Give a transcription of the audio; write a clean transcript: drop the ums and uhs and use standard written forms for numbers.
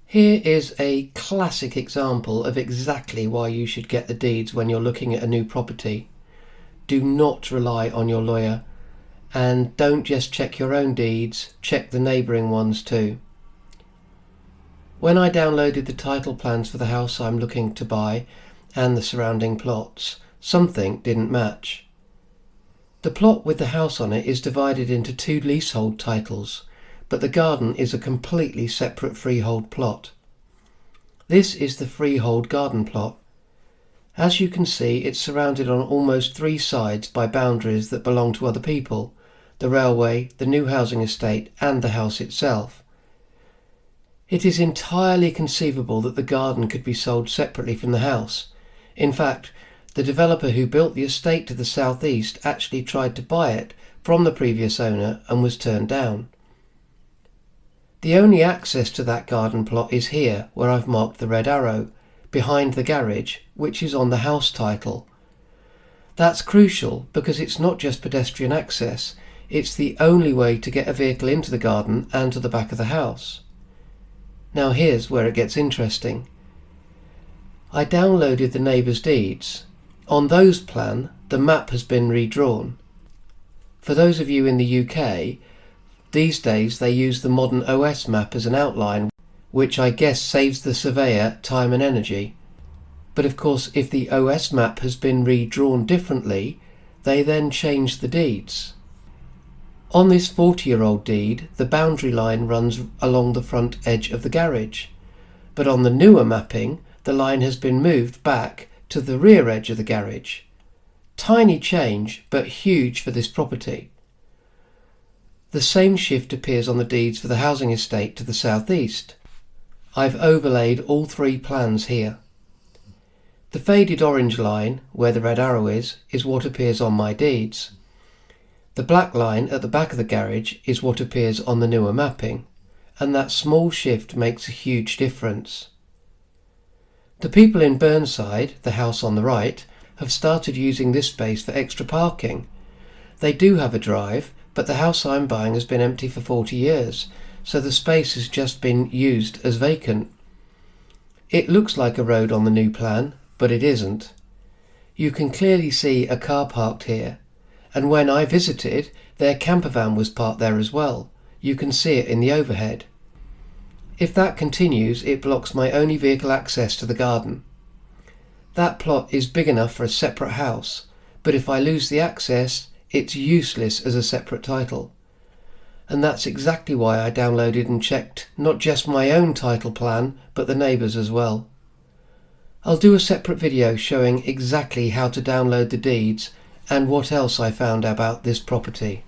Here is a classic example of exactly why you should get the deeds when you're looking at a new property. Do not rely on your lawyer, and don't just check your own deeds, check the neighbouring ones too. When I downloaded the title plans for the house I'm looking to buy and the surrounding plots, something didn't match. The plot with the house on it is divided into 2 leasehold titles, but the garden is a completely separate freehold plot. This is the freehold garden plot. As you can see, it's surrounded on almost 3 sides by boundaries that belong to other people: the railway, the new housing estate, and the house itself. It is entirely conceivable that the garden could be sold separately from the house. In fact, the developer who built the estate to the southeast actually tried to buy it from the previous owner and was turned down. The only access to that garden plot is here, where I've marked the red arrow, behind the garage, which is on the house title. That's crucial because it's not just pedestrian access, it's the only way to get a vehicle into the garden and to the back of the house. Now here's where it gets interesting. I downloaded the neighbour's deeds. On those plan, the map has been redrawn. For those of you in the UK, these days they use the modern OS map as an outline, which I guess saves the surveyor time and energy. But of course, if the OS map has been redrawn differently, they then change the deeds. On this 40-year-old deed, the boundary line runs along the front edge of the garage, but on the newer mapping, the line has been moved back to the rear edge of the garage. Tiny change, but huge for this property. The same shift appears on the deeds for the housing estate to the southeast. I've overlaid all 3 plans here. The faded orange line, where the red arrow is what appears on my deeds. The black line at the back of the garage is what appears on the newer mapping, and that small shift makes a huge difference. The people in Burnside, the house on the right, have started using this space for extra parking. They do have a drive, but the house I'm buying has been empty for 40 years, so the space has just been used as vacant. It looks like a road on the new plan, but it isn't. You can clearly see a car parked here, and when I visited, their camper van was parked there as well. You can see it in the overhead. If that continues, it blocks my only vehicle access to the garden. That plot is big enough for a separate house, but if I lose the access, it's useless as a separate title. And that's exactly why I downloaded and checked not just my own title plan, but the neighbours as well. I'll do a separate video showing exactly how to download the deeds and what else I found about this property.